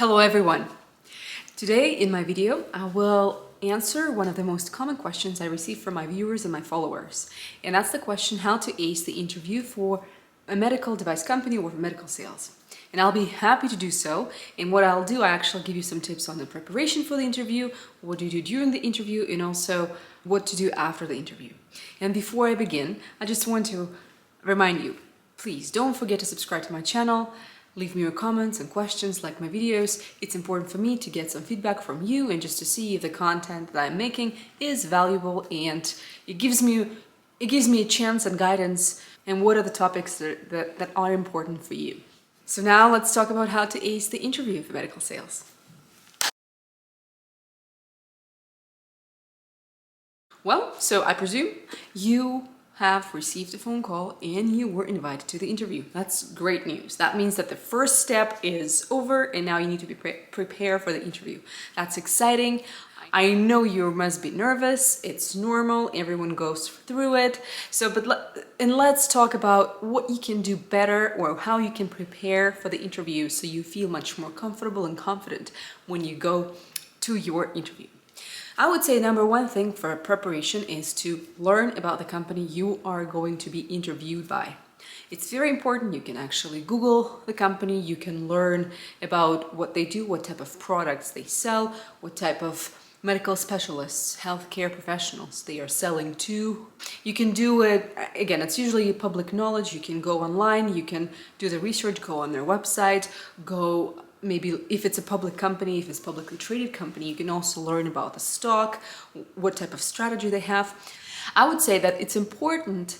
Hello everyone! Today in my video I will answer one of the most common questions I receive from my viewers and my followers, and that's the question how to ace the interview for a medical device company or for medical sales. And I'll be happy to do so, and what I'll do, I actually give you some tips on the preparation for the interview, what to do during the interview, and also what to do after the interview. And before I begin, I just want to remind you, please don't forget to subscribe to my channel. Leave me your comments and questions, like my videos. It's important for me to get some feedback from you and just to see if the content that I'm making is valuable, and it gives me a chance and guidance and what are the topics that are important for you. So now let's talk about how to ace the interview for medical sales. Well, so I presume you have received a phone call and you were invited to the interview. That's great news. That means that the first step is over and now you need to be prepared for the interview. That's exciting. I know you must be nervous. It's normal. Everyone goes through it. Let's talk about what you can do better or how you can prepare for the interview so you feel much more comfortable and confident when you go to your interview. I would say number one thing for preparation is to learn about the company you are going to be interviewed by. It's very important. You can actually Google the company, you can learn about what they do, what type of products they sell, what type of medical specialists, healthcare professionals they are selling to. You can do it, again, it's usually public knowledge. You can go online, you can do the research, go on their website, maybe if it's a public company, if it's a publicly traded company, you can also learn about the stock, what type of strategy they have. I would say that it's important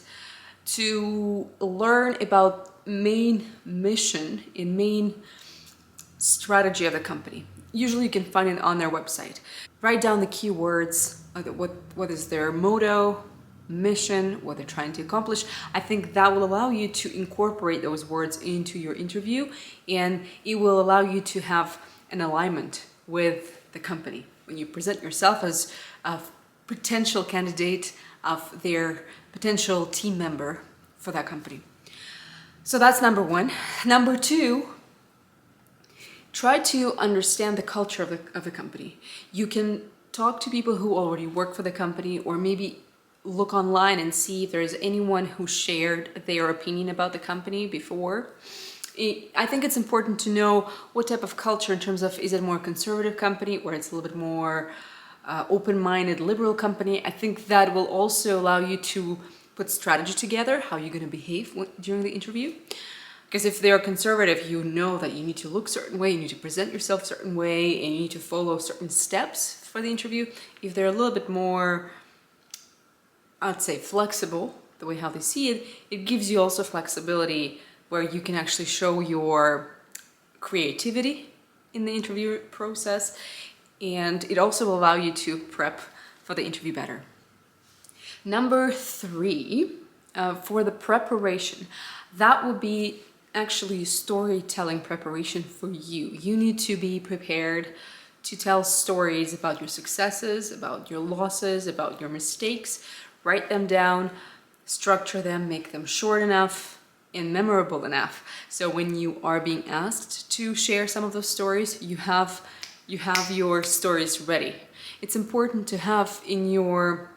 to learn about main mission and main strategy of the company. Usually you can find it on their website. Write down the keywords, what is their motto, mission, what they're trying to accomplish. I think that will allow you to incorporate those words into your interview, and it will allow you to have an alignment with the company when you present yourself as a potential candidate of their potential team member for that company. So that's number one. Number two, try to understand the culture of the company. You can talk to people who already work for the company, or maybe look online and see if there's anyone who shared their opinion about the company before. I think it's important to know what type of culture in terms of, is it a more conservative company or it's a little bit more open-minded liberal company. I think that will also allow you to put strategy together, how you're going to behave during the interview. Because if they're conservative, you know that you need to look a certain way, you need to present yourself a certain way, and you need to follow certain steps for the interview. If they're a little bit more, I'd say, flexible, the way how they see it, it gives you also flexibility where you can actually show your creativity in the interview process, and it also will allow you to prep for the interview better. Number three, for the preparation, that would be actually storytelling preparation for you. You need to be prepared to tell stories about your successes, about your losses, about your mistakes. Write them down, structure them, make them short enough and memorable enough. So when you are being asked to share some of those stories, you have your stories ready. It's important to have in your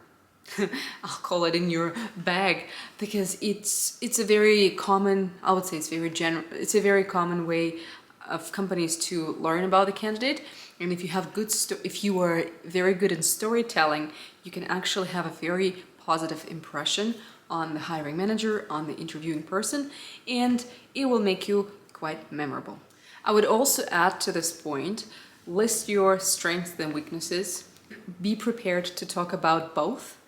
I'll call it in your bag, because it's a very common, I would say it's a very common way of companies to learn about the candidate. And if you have if you are very good in storytelling, you can actually have a very positive impression on the hiring manager, on the interviewing person, and it will make you quite memorable. I would also add to this point, list your strengths and weaknesses. Be prepared to talk about both.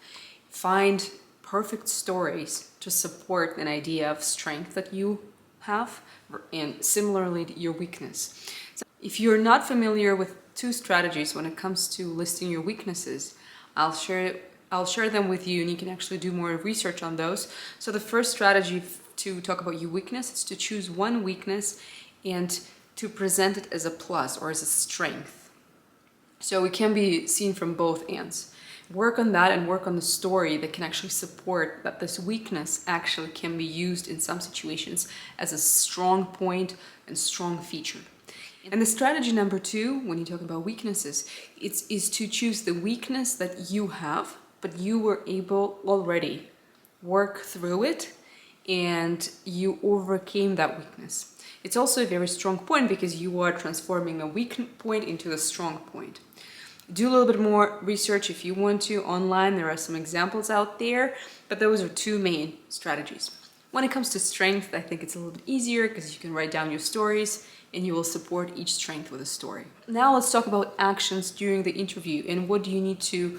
Find perfect stories to support an idea of strength that you have, and similarly your weakness. So if you're not familiar with two strategies when it comes to listing your weaknesses, I'll share them with you, and you can actually do more research on those. So the first strategy to talk about your weakness is to choose one weakness and to present it as a plus or as a strength. So it can be seen from both ends. Work on that and work on the story that can actually support that this weakness actually can be used in some situations as a strong point and strong feature. And the strategy number 2, when you talk about weaknesses, is to choose the weakness that you have, but you were able already work through it and you overcame that weakness. It's also a very strong point because you are transforming a weak point into a strong point. Do a little bit more research if you want to online. There are some examples out there, but those are 2 main strategies. When it comes to strength, I think it's a little bit easier because you can write down your stories and you will support each strength with a story. Now let's talk about actions during the interview and what do you need to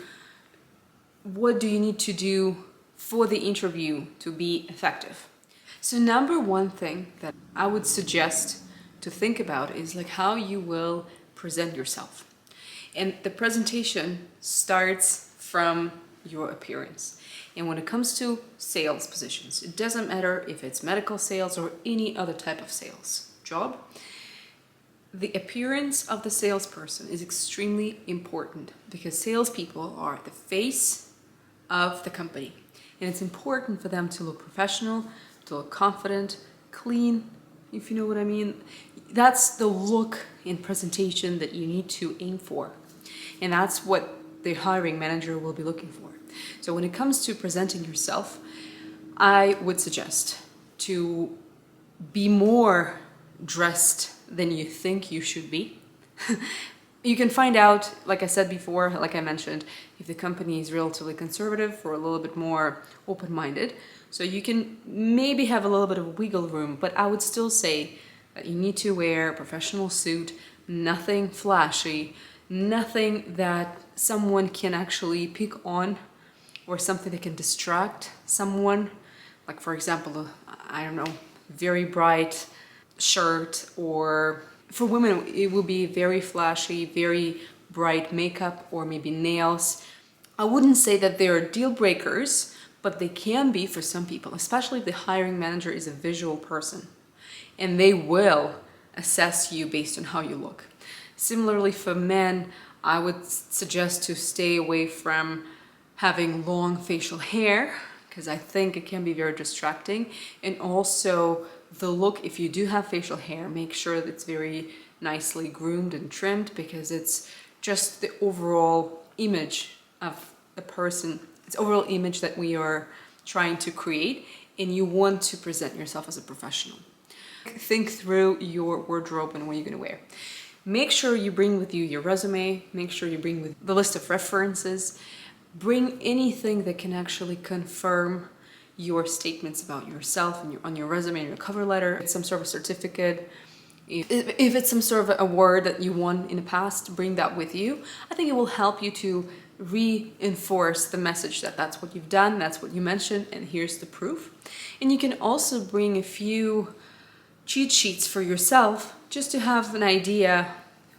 do for the interview to be effective. So number 1 thing that I would suggest to think about is like how you will present yourself. And the presentation starts from your appearance. And when it comes to sales positions, it doesn't matter if it's medical sales or any other type of sales job, the appearance of the salesperson is extremely important because salespeople are the face of the company. And it's important for them to look professional, to look confident, clean, if you know what I mean. That's the look in presentation that you need to aim for. And that's what the hiring manager will be looking for. So when it comes to presenting yourself, I would suggest to be more dressed than you think you should be. You can find out, like I said before, like I mentioned, if the company is relatively conservative or a little bit more open-minded. So you can maybe have a little bit of wiggle room, but I would still say that you need to wear a professional suit, nothing flashy, nothing that someone can actually pick on or something that can distract someone. Like for example, I don't know, very bright shirt, or for women it will be very flashy, very bright makeup or maybe nails. I wouldn't say that they're deal breakers, but they can be for some people, especially if the hiring manager is a visual person and they will assess you based on how you look. Similarly for men, I would suggest to stay away from having long facial hair because I think it can be very distracting. And also the look, if you do have facial hair, make sure that it's very nicely groomed and trimmed because it's just the overall image of a person. It's overall image that we are trying to create, and you want to present yourself as a professional. Think through your wardrobe and what you're going to wear. Make sure you bring with you your resume. Make sure you bring with the list of references. Bring anything that can actually confirm your statements about yourself and on your resume and your cover letter. It's some sort of certificate. If it's some sort of award that you won in the past, bring that with you. I think it will help you to reinforce the message that that's what you've done, that's what you mentioned, and here's the proof. And you can also bring a few cheat sheets for yourself just to have an idea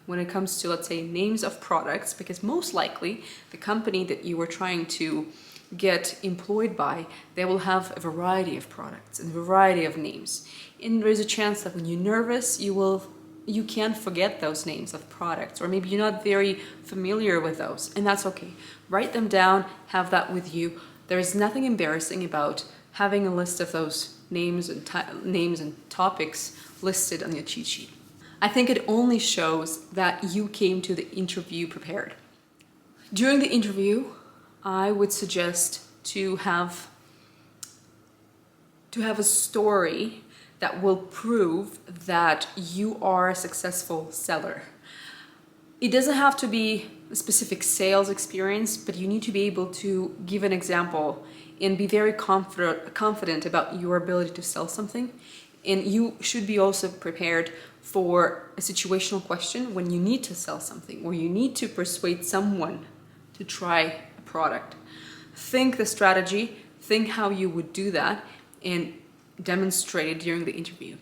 when it comes to, let's say, names of products, because most likely the company that you were trying to get employed by, they will have a variety of products and a variety of names. And there's a chance that when you're nervous, you can forget those names of products, or maybe you're not very familiar with those, and that's okay. Write them down, have that with you. There's nothing embarrassing about having a list of those names and topics listed on your cheat sheet. I think it only shows that you came to the interview prepared. During the interview, I would suggest to have a story that will prove that you are a successful seller. It doesn't have to be a specific sales experience, but you need to be able to give an example and be very confident about your ability to sell something. And you should be also prepared for a situational question when you need to sell something or you need to persuade someone to try a product. Think the strategy, think how you would do that, and demonstrate it during the interview.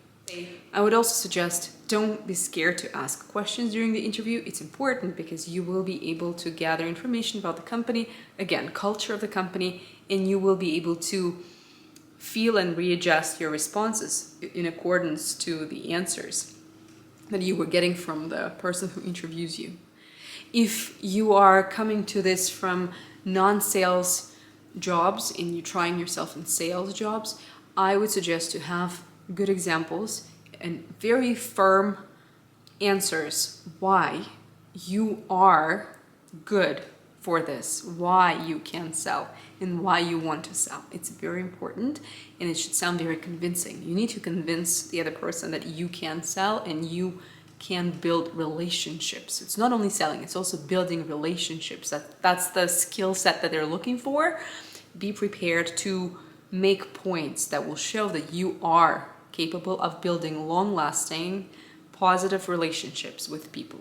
I would also suggest don't be scared to ask questions during the interview. It's important because you will be able to gather information about the company, again, culture of the company, and you will be able to feel and readjust your responses in accordance to the answers that you were getting from the person who interviews you. If you are coming to this from non-sales jobs and you're trying yourself in sales jobs, I would suggest to have good examples and very firm answers why you are good for this, why you can sell, and why you want to sell. It's very important, and it should sound very convincing. You need to convince the other person that you can sell and you can build relationships. It's not only selling, it's also building relationships. That's the skill set that they're looking for. Be prepared to make points that will show that you are capable of building long-lasting, positive relationships with people.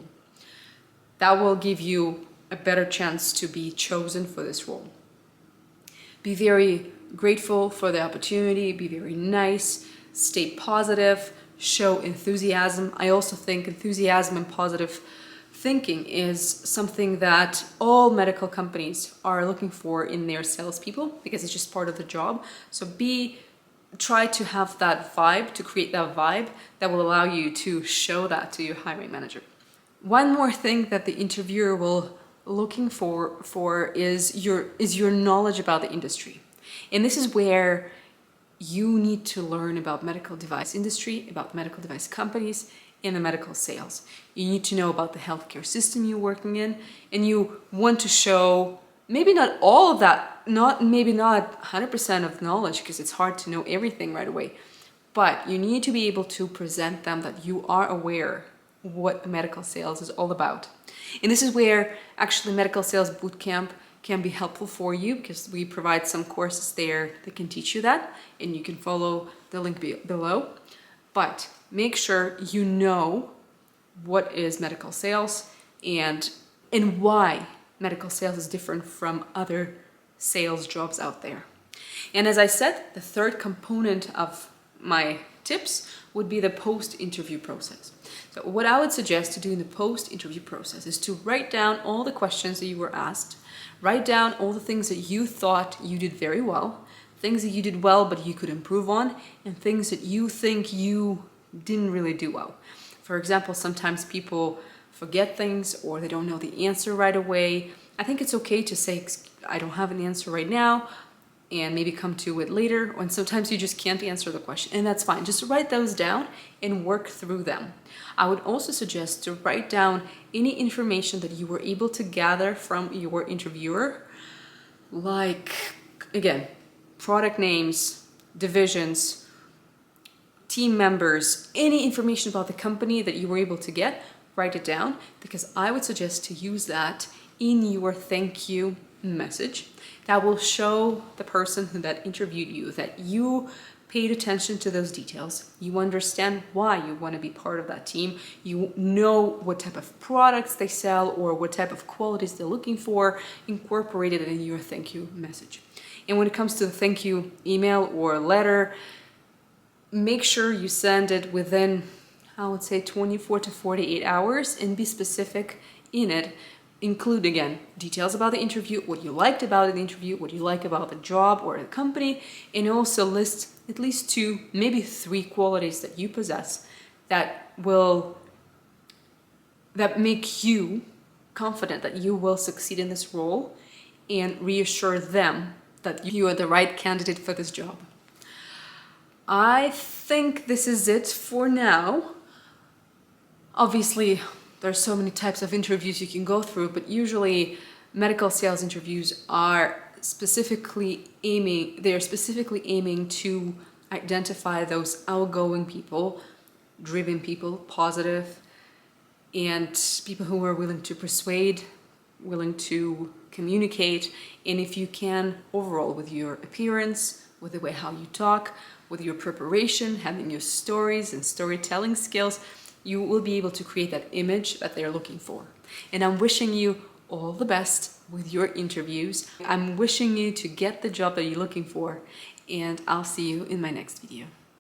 That will give you a better chance to be chosen for this role. Be very grateful for the opportunity, be very nice, stay positive, show enthusiasm. I also think enthusiasm and positive thinking is something that all medical companies are looking for in their salespeople, because it's just part of the job. So try to have that vibe, to create that vibe that will allow you to show that to your hiring manager. One more thing that the interviewer will looking for is your knowledge about the industry. And this is where you need to learn about medical device industry, about medical device companies, and the medical sales. You need to know about the healthcare system you're working in, and you want to show maybe not all of that, maybe not 100% of knowledge, because it's hard to know everything right away, but you need to be able to present them that you are aware what medical sales is all about. And this is where actually Medical Sales Bootcamp can be helpful for you, because we provide some courses there that can teach you that, and you can follow the link below. But make sure you know what is medical sales and why medical sales is different from other sales jobs out there. And as I said, the third component of my tips would be the post-interview process. So what I would suggest to do in the post-interview process is to write down all the questions that you were asked, write down all the things that you thought you did very well, things that you did well but you could improve on, and things that you think you didn't really do well. For example, sometimes people forget things or they don't know the answer right away. I think it's okay to say, I don't have an answer right now, and maybe come to it later. And sometimes you just can't answer the question, and that's fine. Just write those down and work through them. I would also suggest to write down any information that you were able to gather from your interviewer, like, again, product names, divisions, team members, any information about the company that you were able to get, write it down, because I would suggest to use that in your thank you message. That will show the person that interviewed you that you paid attention to those details. You understand why you want to be part of that team. You know what type of products they sell or what type of qualities they're looking for, incorporated in your thank you message. And when it comes to the thank you email or letter, make sure you send it within, I would say, 24 to 48 hours, and be specific in it. Include, again, details about the interview, what you liked about the interview, what you like about the job or the company, and also list at least 2, maybe 3 qualities that you possess that make you confident that you will succeed in this role, and reassure them that you are the right candidate for this job. I think this is it for now. Obviously, there's so many types of interviews you can go through, but usually medical sales interviews are specifically aiming to identify those outgoing people, driven people, positive, and people who are willing to persuade, willing to communicate. And if you can, overall, with your appearance, with the way how you talk, with your preparation, having your stories and storytelling skills, you will be able to create that image that they're looking for. And I'm wishing you all the best with your interviews. I'm wishing you to get the job that you're looking for, and I'll see you in my next video.